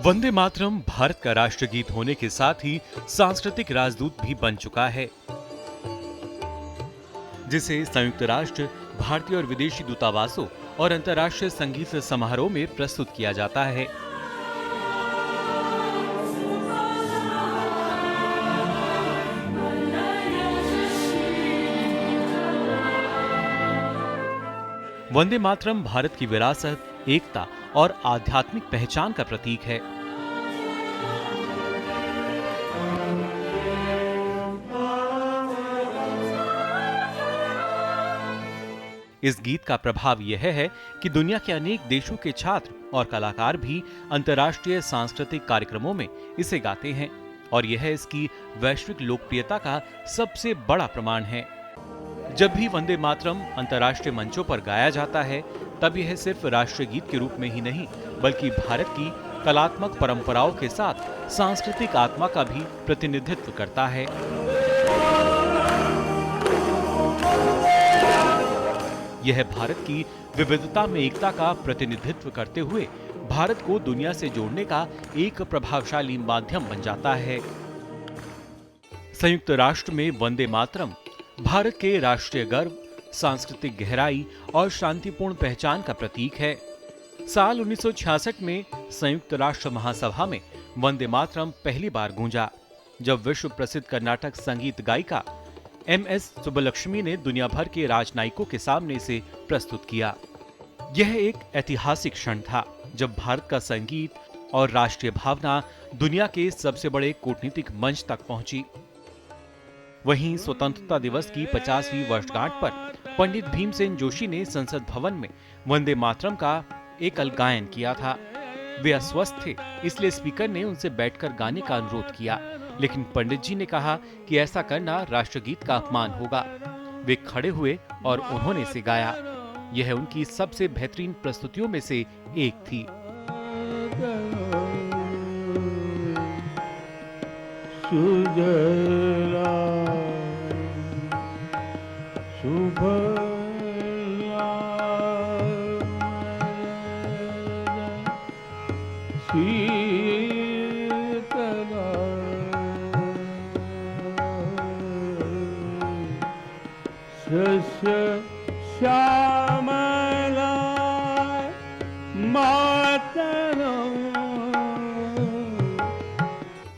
वंदे मातरम भारत का राष्ट्रगीत होने के साथ ही सांस्कृतिक राजदूत भी बन चुका है, जिसे संयुक्त राष्ट्र, भारतीय और विदेशी दूतावासों और अंतर्राष्ट्रीय संगीत समारोह में प्रस्तुत किया जाता है। वंदे मातरम भारत की विरासत, एकता और आध्यात्मिक पहचान का प्रतीक है। इस गीत का प्रभाव यह है कि दुनिया के अनेक देशों के छात्र और कलाकार भी अंतर्राष्ट्रीय सांस्कृतिक कार्यक्रमों में इसे गाते हैं और यह इसकी वैश्विक लोकप्रियता का सबसे बड़ा प्रमाण है। जब भी वंदे मातरम अंतर्राष्ट्रीय मंचों पर गाया जाता है, तब यह सिर्फ राष्ट्रीय गीत के रूप में ही नहीं, बल्कि भारत की कलात्मक परंपराओं के साथ सांस्कृतिक आत्मा का भी प्रतिनिधित्व करता है। यह भारत की विविधता में एकता का प्रतिनिधित्व करते हुए भारत को दुनिया से जोड़ने का एक प्रभावशाली माध्यम बन जाता है। संयुक्त राष्ट्र में वंदे मातरम भारत के राष्ट्रीय गर्व, सांस्कृतिक गहराई और शांतिपूर्ण पहचान का प्रतीक है। साल 1966 में संयुक्त राष्ट्र महासभा में वंदे मातरम पहली बार गूंजा, जब विश्व प्रसिद्ध कर्नाटक संगीत गायिका MS सुब्बलक्ष्मी ने दुनिया भर के राजनयिकों के सामने इसे प्रस्तुत किया। यह एक ऐतिहासिक क्षण था, जब भारत का संगीत और राष्ट्रीय भावना दुनिया के सबसे बड़े कूटनीतिक मंच तक पहुंची। वहीं स्वतंत्रता दिवस की 50वीं वर्षगांठ पर पंडित भीमसेन जोशी ने संसद भवन में वंदे मातरम का एकल गायन किया था। वे अस्वस्थ थे, इसलिए स्पीकर ने उनसे बैठकर गाने का अनुरोध किया, लेकिन पंडित जी ने कहा कि ऐसा करना राष्ट्रगीत का अपमान होगा। वे खड़े हुए और उन्होंने इसे गाया। यह उनकी सबसे बेहतरीन प्रस्तुतियों में से एक थी।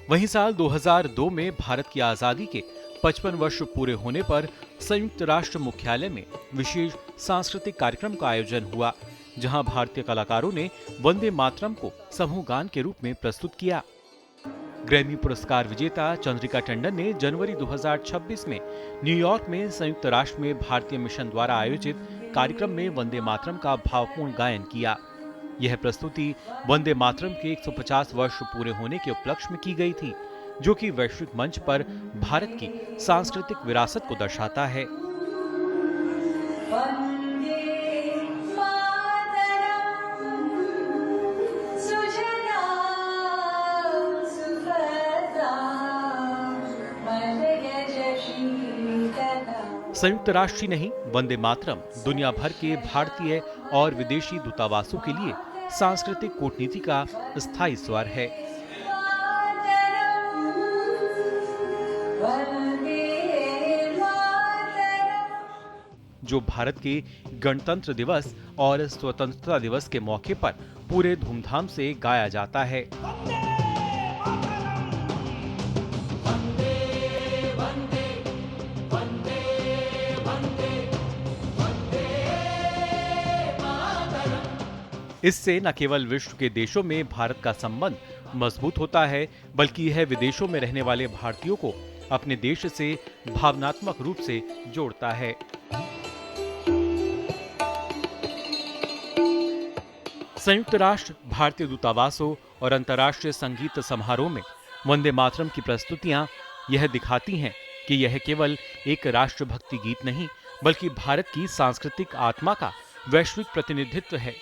वहीं साल 2002 में भारत की आजादी के 55 वर्ष पूरे होने पर संयुक्त राष्ट्र मुख्यालय में विशेष सांस्कृतिक कार्यक्रम का आयोजन हुआ, जहां भारतीय कलाकारों ने वंदे मातरम को समूह गान के रूप में प्रस्तुत किया। ग्रैमी पुरस्कार विजेता चंद्रिका टंडन ने जनवरी 2026 में न्यूयॉर्क में संयुक्त राष्ट्र में भारतीय मिशन द्वारा आयोजित कार्यक्रम में वंदे मातरम का भावपूर्ण गायन किया। यह प्रस्तुति वंदे मातरम के 150 वर्ष पूरे होने के उपलक्ष्य में की गई थी, जो कि वैश्विक मंच पर भारत की सांस्कृतिक विरासत को दर्शाता है। संयुक्त राष्ट्र ही नहीं, वंदे मातरम दुनिया भर के भारतीय और विदेशी दूतावासों के लिए सांस्कृतिक कूटनीति का स्थायी स्वर है। जो भारत के गणतंत्र दिवस और स्वतंत्रता दिवस के मौके पर पूरे धूमधाम से गाया जाता है। इससे न केवल विश्व के देशों में भारत का संबंध मजबूत होता है, बल्कि यह विदेशों में रहने वाले भारतीयों को अपने देश से भावनात्मक रूप से जोड़ता है। संयुक्त राष्ट्र, भारतीय दूतावासों और अंतर्राष्ट्रीय संगीत समारोह में वंदे मातरम की प्रस्तुतियां यह दिखाती हैं कि यह केवल एक राष्ट्रभक्ति गीत नहीं, बल्कि भारत की सांस्कृतिक आत्मा का वैश्विक प्रतिनिधित्व है।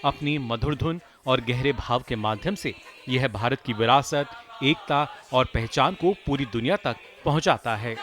अपनी मधुर धुन और गहरे भाव के माध्यम से यह भारत की विरासत, एकता और पहचान को पूरी दुनिया तक पहुंचाता है।